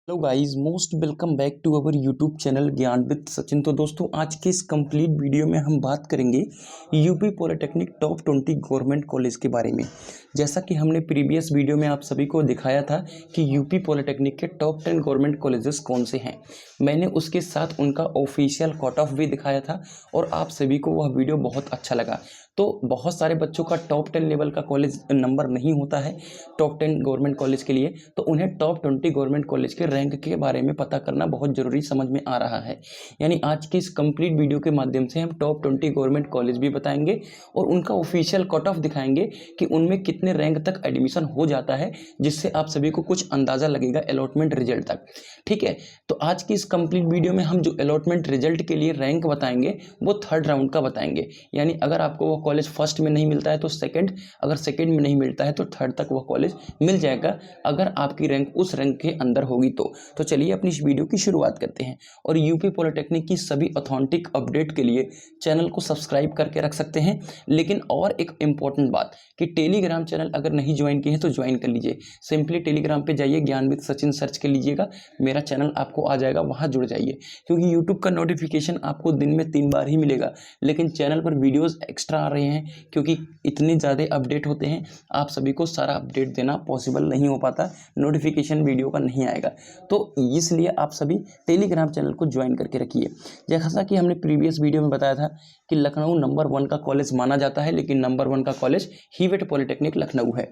Hello guys, most welcome back to our YouTube channel Gyan with Sachin. तो दोस्तों, आज के इस कंप्लीट वीडियो में हम बात करेंगे UP polytechnic top 20 government college के बारे में। जैसा कि हमने प्रीवियस वीडियो में आप सभी को दिखाया था कि यूपी पॉलिटेक्निक के टॉप 10 गवर्नमेंट कॉलेजेस कौन से हैं, मैंने उसके साथ उनका ऑफिशियल कट ऑफ भी दिखाया था और आप सभी को वह वीडियो बहुत अच्छा लगा। तो बहुत सारे बच्चों का टॉप 10 लेवल का कॉलेज नंबर नहीं होता है टॉप 10 गवर्नमेंट कॉलेज के लिए, तो उन्हें टॉप 20 गवर्नमेंट कॉलेज के रैंक के बारे में पता करना बहुत ज़रूरी समझ में आ रहा है। यानी आज की इस कंप्लीट वीडियो के माध्यम से हम टॉप 20 गवर्नमेंट कॉलेज भी बताएंगे और उनका ऑफिशियल कट ऑफ दिखाएंगे कि उनमें कितने रैंक तक एडमिशन हो जाता है, जिससे आप सभी को कुछ अंदाज़ा लगेगा अलॉटमेंट रिजल्ट तक। ठीक है, तो आज की इस कंप्लीट वीडियो में हम जो अलॉटमेंट रिजल्ट के लिए रैंक बताएंगे वो थर्ड राउंड का बताएंगे। यानी अगर आपको वो कॉलेज फर्स्ट में नहीं मिलता है तो सेकंड, अगर सेकंड में नहीं मिलता है तो थर्ड तक वह कॉलेज मिल जाएगा, अगर आपकी रैंक उस रैंक के अंदर होगी तो चलिए अपनी इस वीडियो की शुरुआत करते हैं। और यूपी पॉलिटेक्निक की सभी ऑथेंटिक अपडेट के लिए चैनल को सब्सक्राइब करके रख सकते हैं। लेकिन और एक इंपॉर्टेंट बात कि टेलीग्राम चैनल अगर नहीं ज्वाइन किए हैं तो ज्वाइन कर लीजिए। सिंपली टेलीग्राम पे जाइए, ज्ञान विद सचिन सर्च कर लीजिएगा, मेरा चैनल आपको आ जाएगा, वहाँ जुड़ जाइए। क्योंकि यूट्यूब का नोटिफिकेशन आपको दिन में 3 बार ही मिलेगा, लेकिन चैनल पर वीडियोज़ एक्स्ट्रा आ रहे हैं क्योंकि इतने ज़्यादा अपडेट होते हैं, आप सभी को सारा अपडेट देना पॉसिबल नहीं हो पाता, नोटिफिकेशन वीडियो का नहीं आएगा। तो इसलिए आप सभी टेलीग्राम चैनल को ज्वाइन करके रखिए। जैसा कि हमने प्रीवियस वीडियो में बताया था कि लखनऊ नंबर 1 का कॉलेज माना जाता है, लेकिन नंबर 1 का कॉलेज हीवेट पॉलिटेक्निक लखनऊ है।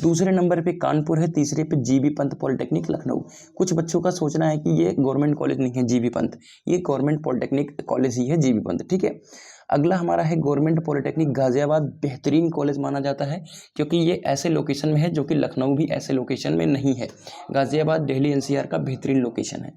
दूसरे नंबर पे कानपुर है, तीसरे पे जीबी पंत पॉलिटेक्निक लखनऊ। कुछ बच्चों का सोचना है कि ये गवर्नमेंट कॉलेज नहीं है जीबी पंत, ये गवर्नमेंट पॉलिटेक्निक कॉलेज ही है जीबी पंत। ठीक है, अगला हमारा है गवर्नमेंट पॉलिटेक्निक गाजियाबाद, बेहतरीन कॉलेज माना जाता है क्योंकि ये ऐसे लोकेशन में है जो कि लखनऊ भी ऐसे लोकेशन में नहीं है। गाजियाबाद दिल्ली एनसीआर का बेहतरीन लोकेशन है।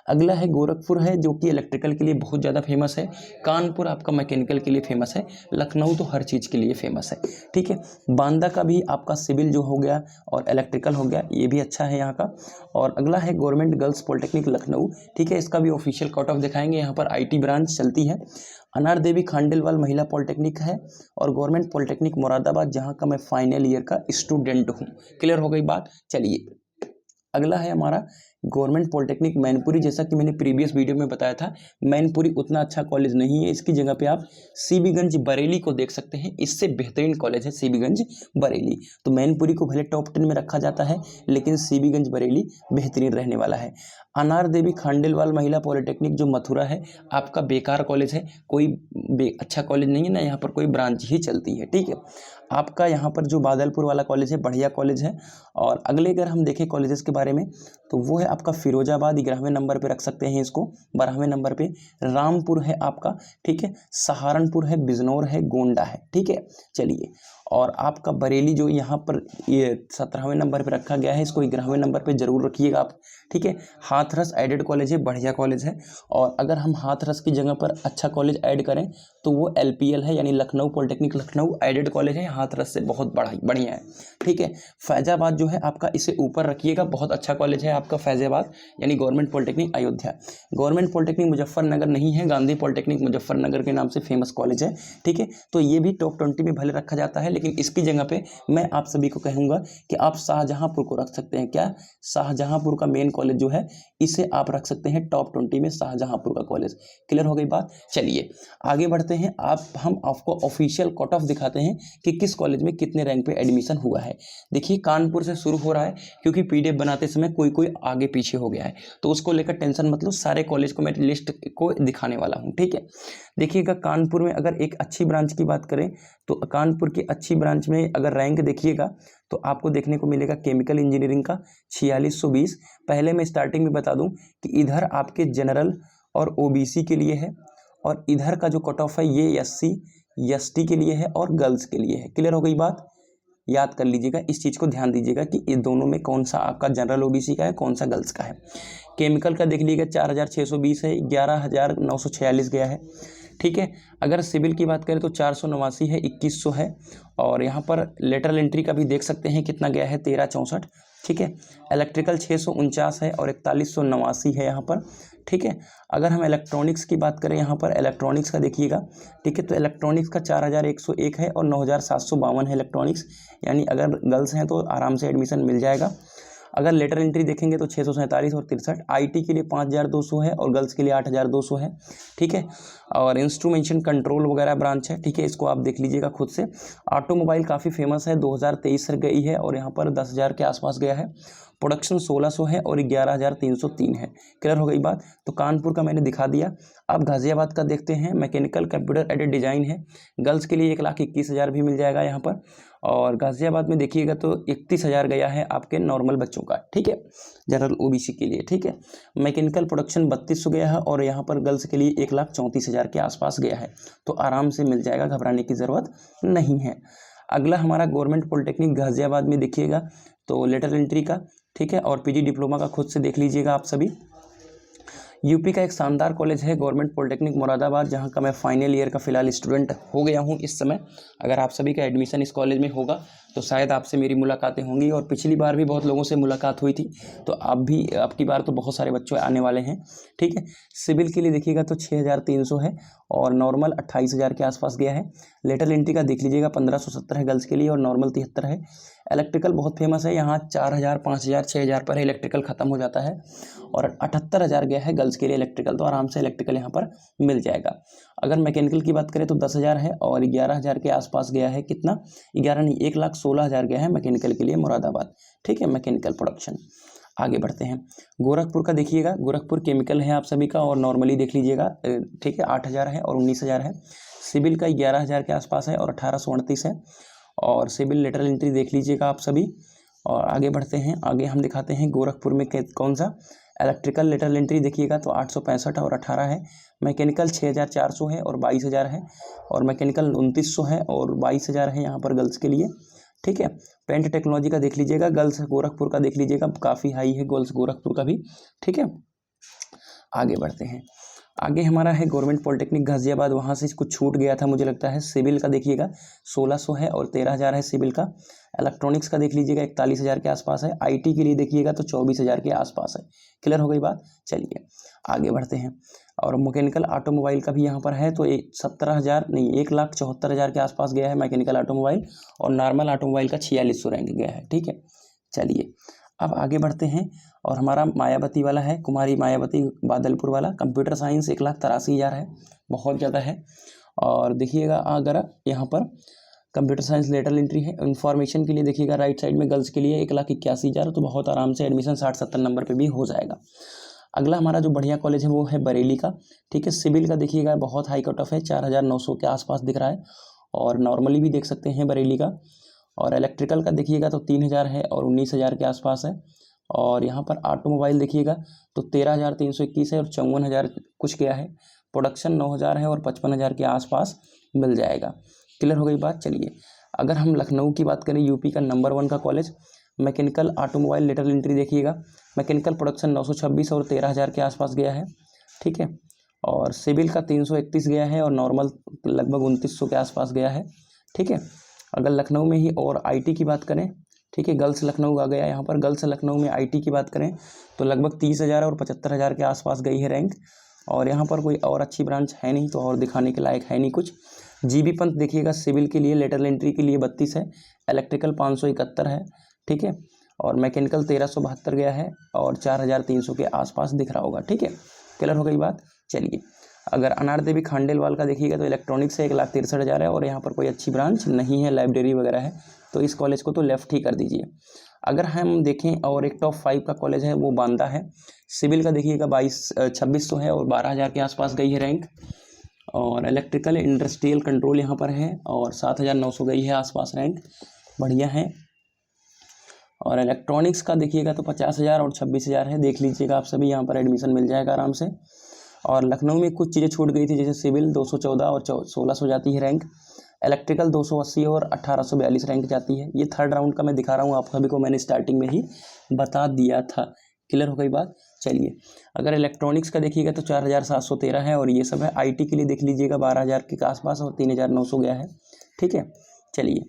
अगला है गोरखपुर है, जो कि इलेक्ट्रिकल के लिए बहुत ज़्यादा फेमस है। कानपुर आपका मैकेनिकल के लिए फेमस है। लखनऊ तो हर चीज़ के लिए फेमस है। ठीक है, बांदा का भी आपका सिविल जो हो गया और इलेक्ट्रिकल हो गया, ये भी अच्छा है यहाँ का। और अगला है गवर्नमेंट गर्ल्स पॉलिटेक्निक लखनऊ। ठीक है, इसका भी ऑफिशियल कट ऑफ दिखाएंगे, यहाँ पर आईटी ब्रांच चलती है। अनार देवी खांडेलवाल महिला पॉलिटेक्निक है और गवर्नमेंट पॉलिटेक्निक मुरादाबाद, जहाँ का मैं फाइनल ईयर का स्टूडेंट हूँ। क्लियर हो गई बात। चलिए अगला है हमारा गवर्नमेंट पॉलिटेक्निक मैनपुरी। जैसा कि मैंने प्रीवियस वीडियो में बताया था, मैनपुरी उतना अच्छा कॉलेज नहीं है, इसकी जगह पे आप सीबीगंज बरेली को देख सकते हैं, इससे बेहतरीन कॉलेज है सीबीगंज बरेली। तो मैनपुरी को भले टॉप 10 में रखा जाता है, लेकिन सीबीगंज बरेली बेहतरीन रहने वाला है। अनार देवी खांडेलवाल महिला पॉलिटेक्निक जो मथुरा है, आपका बेकार कॉलेज है, कोई अच्छा कॉलेज नहीं है ना, यहाँ पर कोई ब्रांच ही चलती है। ठीक है, आपका यहाँ पर जो बादलपुर वाला कॉलेज है, बढ़िया कॉलेज है। और अगले अगर हम देखें कॉलेजेस के बारे में, तो वो है आपका फिरोजाबाद, 11वें नंबर पे रख सकते हैं इसको। 12वें नंबर पे रामपुर है आपका। ठीक है, सहारनपुर है, बिजनौर है, गोंडा है। ठीक है, चलिए और आपका बरेली जो यहाँ पर ये 17वें नंबर पे रखा गया है, इसको 11वें नंबर पे जरूर रखिएगा आप। ठीक है, हाथरस एडेड कॉलेज है, बढ़िया कॉलेज है। और अगर हम हाथरस की जगह पर अच्छा कॉलेज ऐड करें तो वो एलपीएल है, यानी Lucknow polytechnic Lucknow added college है, हाथरस से बहुत बढ़िया है। ठीक है, फैजाबाद जो है आपका, इसे ऊपर रखिएगा, बहुत अच्छा कॉलेज है आपका फैजाबाद, यानी government polytechnic Ayodhya. Government polytechnic Muzaffarnagar नहीं है, गांधी पॉलिटेक्निक मुजफ्फरनगर के नाम से फेमस कॉलेज है। ठीक है, तो ये भी टॉप 20 में भले रखा जाता है, लेकिन इसकी जगह पे मैं आप सभी को कहूँगा कि आप शाहजहांपुर को रख सकते हैं। क्या, शाहजहांपुर का मेन कॉलेज जो है, इसे आप रख सकते हैं टॉप 20 में, शाहजहांपुर का कॉलेज। क्लियर हो गई बात। चलिए आगे बढ़ते हैं। हम आपको ऑफिशियल कट ऑफ दिखाते हैं कि किस कॉलेज में कितने रैंक पे एडमिशन हुआ है। देखिए कानपुर से शुरू हो रहा है, क्योंकि पीडीएफ बनाते समय कोई कोई आगे पीछे हो गया है, तो उसको लेकर टेंशन मत लो, सारे कॉलेज को मैं लिस्ट को दिखाने वाला हूँ। ठीक है, देखिएगा कानपुर में अगर एक अच्छी ब्रांच की बात करें तो कानपुर की अच्छी ब्रांच में अगर रैंक देखिएगा तो आपको देखने को मिलेगा केमिकल इंजीनियरिंग का 4620। पहले मैं स्टार्टिंग में बता दूं कि इधर आपके जनरल और ओबीसी के लिए है, और इधर का जो कट ऑफ है ये एससी एसटी के लिए है और गर्ल्स के लिए है। क्लियर हो गई बात। याद कर लीजिएगा, इस चीज़ को ध्यान दीजिएगा कि ये दोनों में कौन सा आपका जनरल ओबीसी का है, कौन सा गर्ल्स का है। केमिकल का देख लीजिएगा 4620 है, 11946 गया है। ठीक है, अगर सिविल की बात करें तो 489 है, 2100 है। और यहाँ पर लेटरल एंट्री का भी देख सकते हैं कितना गया है, 1364। ठीक है, इलेक्ट्रिकल 649 है और 4189 है यहाँ पर। ठीक है, अगर हम इलेक्ट्रॉनिक्स की बात करें, यहाँ पर इलेक्ट्रॉनिक्स का देखिएगा। ठीक है, तो इलेक्ट्रॉनिक्स का 4101 है और 9752 है इलेक्ट्रॉनिक्स, यानी अगर गर्ल्स हैं तो आराम से एडमिशन मिल जाएगा। अगर लेटर एंट्री देखेंगे तो 647 और 63, आईटी के लिए 5200 है और गर्ल्स के लिए 8200 है, ठीक है। और इंस्ट्रूमेंटेशन कंट्रोल वगैरह ब्रांच है, ठीक है, इसको आप देख लीजिएगा खुद से। ऑटोमोबाइल काफ़ी फेमस है, 2023 से गई है और यहाँ पर 10,000 के आसपास गया है। प्रोडक्शन 1600 है और 11,303 है। क्लियर हो गई बात। तो कानपुर का मैंने दिखा दिया। अब गाज़ियाबाद का देखते हैं। मैकेनिकल कंप्यूटर एडेड डिज़ाइन है, गर्ल्स के लिए 1,21,000 भी मिल जाएगा यहाँ पर। और गाज़ियाबाद में देखिएगा तो 31,000 गया है आपके नॉर्मल बच्चों का, ठीक है, जनरल ओबीसी के लिए, ठीक है। मैकेनिकल प्रोडक्शन 3200 गया है और यहाँ पर गर्ल्स के लिए 1,34,000 के आसपास गया है। तो आराम से मिल जाएगा, घबराने की ज़रूरत नहीं है। अगला हमारा गवर्नमेंट पॉलिटेक्निक गाज़ियाबाद में देखिएगा तो लेटर एंट्री का, ठीक है, और पीजी डिप्लोमा का खुद से देख लीजिएगा आप सभी। यूपी का एक शानदार कॉलेज है गवर्नमेंट पॉलिटेक्निक मुरादाबाद, जहां का मैं फाइनल ईयर का फ़िलहाल स्टूडेंट हो गया हूं इस समय। अगर आप सभी का एडमिशन इस कॉलेज में होगा तो शायद आपसे मेरी मुलाकातें होंगी, और पिछली बार भी बहुत लोगों से मुलाकात हुई थी, तो आप भी आपकी बार तो बहुत सारे बच्चे आने वाले हैं, ठीक है। सिविल के लिए देखिएगा तो 6,300 है और नॉर्मल 28,000 के आसपास गया है। लेटर एंट्री का देख लीजिएगा 1,570 है गर्ल्स के लिए और नॉर्मल 73 है। इलेक्ट्रिकल बहुत फेमस है, यहाँ 4,000, 5,000, 6,000 पर इलेक्ट्रिकल ख़त्म हो जाता है और 78,000 गया है गर्ल्स के लिए इलेक्ट्रिकल। तो आराम से इलेक्ट्रिकल यहाँ पर मिल जाएगा। अगर मैकेनिकल की बात करें तो 10,000 है और 11,000 के आसपास गया है। कितना? 11 नहीं, 1,16,000 गया है मैकेनिकल के लिए मुरादाबाद, ठीक है, मैकेनिकल प्रोडक्शन। आगे बढ़ते हैं। गोरखपुर का देखिएगा, गोरखपुर केमिकल है आप सभी का और नॉर्मली देख लीजिएगा, ठीक है, 8,000 है और 19,000 है। सिविल का 11,000 के आसपास है और 1,838 है। और सिविल लेटरल एंट्री देख लीजिएगा आप सभी। और आगे बढ़ते हैं, आगे हम दिखाते हैं गोरखपुर में कौन सा इलेक्ट्रिकल लेटरल एंट्री देखिएगा तो 865 और 18 है। मैकेनिकल 6,400 है और 22,000 है। और मैकेनिकल 2,900 है और 22,000 है यहाँ पर गर्ल्स के लिए, ठीक है। पेंट टेक्नोलॉजी का देख लीजिएगा, गर्ल्स गोरखपुर का देख लीजिएगा, काफ़ी हाई है गर्ल्स गोरखपुर का भी, ठीक है। आगे बढ़ते हैं। आगे हमारा है गवर्नमेंट पॉलिटेक्निक गाज़ियाबाद, वहाँ से कुछ छूट गया था मुझे लगता है। सिविल का देखिएगा 1,600 है और 13,000 है सिविल का। इलेक्ट्रॉनिक्स का देख लीजिएगा 41,000 के आसपास है। आईटी के लिए देखिएगा तो 24,000 के आसपास है। क्लियर हो गई बात। चलिए आगे बढ़ते हैं। और मैकेनिकल ऑटोमोबाइल का भी यहाँ पर है तो 17,000 नहीं, 1,74,000 के आसपास गया है मैकेनिकल ऑटोमोबाइल और नॉर्मल ऑटोमोबाइल का 4600 रैंक गया है, ठीक है। चलिए अब आगे बढ़ते हैं और हमारा मायावती वाला है, कुमारी मायावती बादलपुर वाला। कंप्यूटर साइंस 1,83,000 है, बहुत ज़्यादा है। और देखिएगा अगर यहाँ पर कंप्यूटर साइंस लेटरल एंट्री है। इन्फॉर्मेशन के लिए देखिएगा राइट साइड में गर्ल्स के लिए 1,81,000, तो बहुत आराम से एडमिशन 60-70 नंबर पे भी हो जाएगा। अगला हमारा जो बढ़िया कॉलेज है वो है बरेली का, ठीक है। सिविल का देखिएगा बहुत हाई कट ऑफ है, 4,900 के आसपास दिख रहा है और नॉर्मली भी देख सकते हैं बरेली का। और इलेक्ट्रिकल का देखिएगा तो 3,000 है और 19,000 के आसपास है। और यहाँ पर ऑटोमोबाइल देखिएगा तो 13,321 है और 54,000 कुछ गया है। प्रोडक्शन 9,000 है और 55,000 के आसपास मिल जाएगा। क्लियर हो गई बात। चलिए अगर हम लखनऊ की बात करें, यूपी का नंबर 1 का college, mechanical automobile lateral entry देखिएगा। मैकेनिकल प्रोडक्शन 926 और 13,000 के आसपास गया है, ठीक है। और सिविल का 331 गया है और नॉर्मल लगभग 2,900 के आसपास गया है, ठीक है। अगर लखनऊ में ही और आईटी की बात करें, ठीक है, गर्ल्स लखनऊ आ गया यहाँ पर। गर्ल्स लखनऊ में आईटी की बात करें तो लगभग 30,000 और 75,000 के आसपास गई है रैंक। और यहाँ पर कोई और अच्छी ब्रांच है नहीं तो और दिखाने के लायक है नहीं कुछ। जीबी पंत देखिएगा सिविल के लिए लेटरल एंट्री के लिए 32 है। इलेक्ट्रिकल 571 है, ठीक है। और मैकेनिकल 1,372 गया है और 4,300 के आसपास दिख रहा होगा, ठीक है। क्लियर हो गई बात। चलिए अगर अनार देवी खांडेलवाल का देखिएगा तो इलेक्ट्रॉनिक्स से 1,63,000 है और यहाँ पर कोई अच्छी ब्रांच नहीं है, लाइब्रेरी वगैरह है, तो इस कॉलेज को तो लेफ़्ट ही कर दीजिए। अगर हम देखें और एक टॉप 5 का कॉलेज है वो बांदा है। सिविल का देखिएगा 2600 है और 12,000 के आसपास गई है रैंक। और इलेक्ट्रिकल इंडस्ट्रियल कंट्रोल यहाँ पर है और 7,900 गई है आसपास रैंक, बढ़िया है। और इलेक्ट्रॉनिक्स का देखिएगा तो 50,000 और 26,000 है, देख लीजिएगा आप सभी, यहाँ पर एडमिशन मिल जाएगा आराम से। और लखनऊ में कुछ चीज़ें छूट गई थी, जैसे सिविल 214 और 1,600 जाती है रैंक। इलेक्ट्रिकल 280 और 1,842 रैंक जाती है। ये थर्ड राउंड का मैं दिखा रहा हूँ आप सभी को, मैंने स्टार्टिंग में ही बता दिया था। क्लियर हो गई बात। चलिए अगर इलेक्ट्रॉनिक्स का देखिएगा तो 4,713 है और ये सब है। आईटी के लिए देख लीजिएगा 12,000 के आसपास और 3,900 गया है, ठीक है। चलिए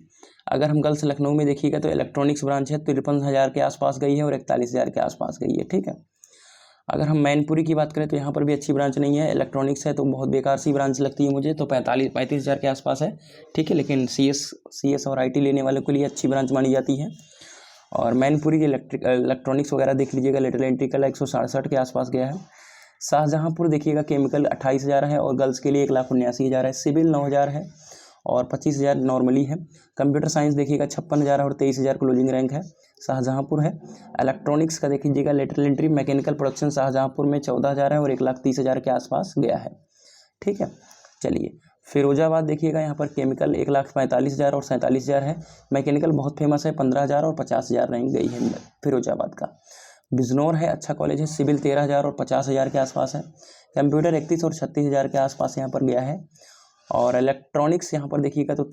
अगर हम गर्ल्स लखनऊ में देखिएगा तो इलेक्ट्रॉनिक्स ब्रांच है 53,000 के आसपास गई है और 41,000 के आसपास गई है, ठीक है। अगर हम मैनपुरी की बात करें तो यहाँ पर भी अच्छी ब्रांच नहीं है, इलेक्ट्रॉनिक्स है तो बहुत बेकार सी ब्रांच लगती है मुझे, तो 35,000 के आसपास है, ठीक है। लेकिन सी एस और IT लेने वालों के लिए अच्छी ब्रांच मानी जाती है। और मैनपुरी इलेक्ट्रॉनिक्स वगैरह देख लीजिएगा, लेटरल एंट्री का 167 के आसपास गया है। शाहजहाँपुर देखिएगा केमिकल 28,000 है और गर्ल्स के लिए 1,79,000 है। सिविल 9,000 है और 25,000 नॉर्मली है। कंप्यूटर साइंस देखिएगा 56,000 और 23,000 क्लोजिंग रैंक है, शाहजहाँपुर है। इलेक्ट्रॉनिक्स का देख लीजिएगा lateral entry mechanical production Shahjahanpur में 14,000 है और 1,30,000 के आसपास गया है। ठीक है, चलिए फिरोजाबाद देखिएगा, यहाँ पर केमिकल 1,45,000 और 47,000 है। मैकेनिकल बहुत फेमस है, 15,000 और 50,000 रैंक गई है फिरोजाबाद का। बिजनौर है, अच्छा कॉलेज है, सिविल 13,000 और 50,000 के आसपास है। कंप्यूटर 31 और 36,000 के आसपास यहाँ पर गया है। और इलेक्ट्रॉनिक्स यहाँ पर देखिएगा तो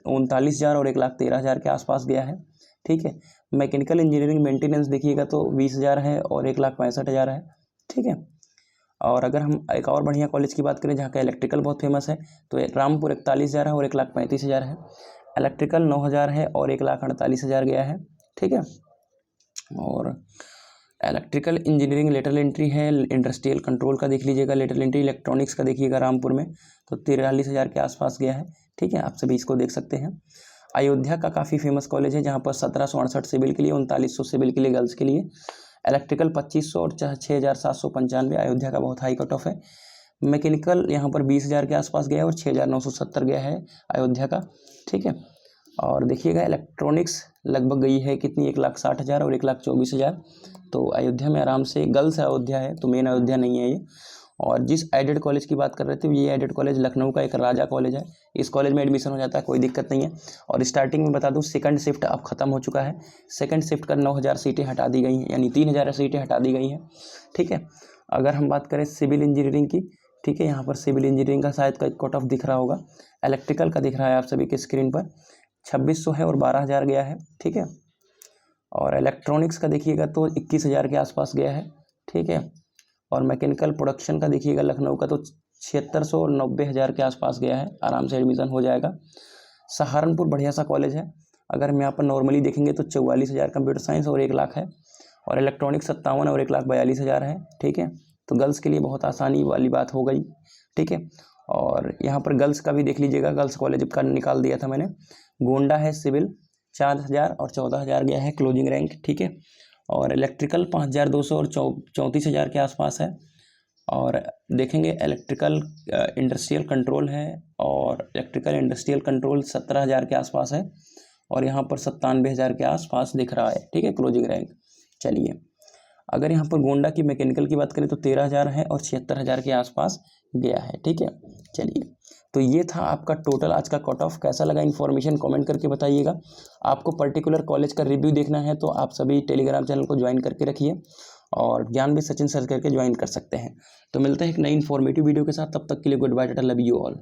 39,000 और 1,13,000 के आसपास गया है। ठीक है, मैकेनिकल इंजीनियरिंग मेंटेनेंस देखिएगा तो 20,000 है और 1,65,000 है। ठीक है, और अगर हम एक और बढ़िया कॉलेज की बात करें जहाँ का इलेक्ट्रिकल बहुत फेमस है तो रामपुर 41,000 है और 1,35,000 है। इलेक्ट्रिकल 9,000 है और 1,48,000 गया है। ठीक है, और इलेक्ट्रिकल इंजीनियरिंग लेटरल एंट्री है, इंडस्ट्रियल कंट्रोल का देख लीजिएगा लेटरल एंट्री। इलेक्ट्रॉनिक्स का देखिएगा रामपुर में तो 43,000 के आसपास गया है। ठीक है, आप सभी इसको देख सकते हैं। अयोध्या का काफ़ी फेमस कॉलेज है जहाँ पर 1768 सिविल के लिए, 3900 सिविल के लिए गर्ल्स के लिए। इलेक्ट्रिकल 2500 और 6,795 अयोध्या का बहुत हाई कट ऑफ है। मैकेनिकल यहाँ पर 20,000 के आसपास गया है और 6,970 गया है अयोध्या का। ठीक है, और देखिएगा इलेक्ट्रॉनिक्स लगभग गई है कितनी, 1,60,000 और 1,24,000। तो अयोध्या में आराम से, गर्ल्स अयोध्या है तो मेन अयोध्या नहीं है ये। और जिस एडेड कॉलेज की बात कर रहे थे ये एडेड कॉलेज लखनऊ का एक राजा कॉलेज है। इस कॉलेज में एडमिशन हो जाता है, कोई दिक्कत नहीं है। और स्टार्टिंग में बता दूं सेकंड शिफ्ट अब ख़त्म हो चुका है। सेकंड शिफ्ट का 9,000 सीटें हटा दी गई हैं, यानी 3,000 सीटें हटा दी गई हैं। ठीक है, अगर हम बात करें सिविल इंजीनियरिंग की, ठीक है, यहाँ पर सिविल इंजीनियरिंग का शायद का कट ऑफ दिख रहा होगा। इलेक्ट्रिकल का दिख रहा है आप सभी के स्क्रीन पर, 2600 है और 12,000 गया है। ठीक है, और इलेक्ट्रॉनिक्स का देखिएगा तो 21,000 के आसपास गया है। ठीक है, और मैकेनिकल प्रोडक्शन का देखिएगा लखनऊ का तो 7600 और 90,000 के आसपास गया है, आराम से एडमिशन हो जाएगा। सहारनपुर बढ़िया सा कॉलेज है, अगर हम यहाँ पर नॉर्मली देखेंगे तो 44,000 कंप्यूटर साइंस और 1,00,000 है। और इलेक्ट्रॉनिक्स 57 और 1,42,000 है। ठीक है, तो गर्ल्स के लिए बहुत आसानी वाली बात हो गई। ठीक है, और यहाँ पर गर्ल्स का भी देख लीजिएगा, गर्ल्स कॉलेज का निकाल दिया था मैंने। गोंडा है सिविल 4,000 और 14,000 गया है क्लोजिंग रैंक। ठीक है, और इलेक्ट्रिकल 5,200 और 34,000 के आसपास है। और देखेंगे इलेक्ट्रिकल इंडस्ट्रियल कंट्रोल है और इलेक्ट्रिकल इंडस्ट्रियल कंट्रोल 17,000 के आसपास है और यहाँ पर 97,000 के आसपास दिख रहा है। ठीक है, क्लोजिंग रैंक। चलिए अगर यहाँ पर गोंडा की मैकेनिकल की बात करें तो 13,000 है और 76,000 के आसपास गया है। ठीक है, चलिए तो ये था आपका टोटल आज का कट ऑफ। कैसा लगा इन्फॉर्मेशन कमेंट करके बताइएगा। आपको पर्टिकुलर कॉलेज का रिव्यू देखना है तो आप सभी टेलीग्राम चैनल को ज्वाइन करके रखिए और ज्ञान विद सचिन सर्च करके ज्वाइन कर सकते हैं। तो मिलते हैं एक नई इन्फॉर्मेटिव वीडियो के साथ, तब तक के लिए goodbye, tata, love you all.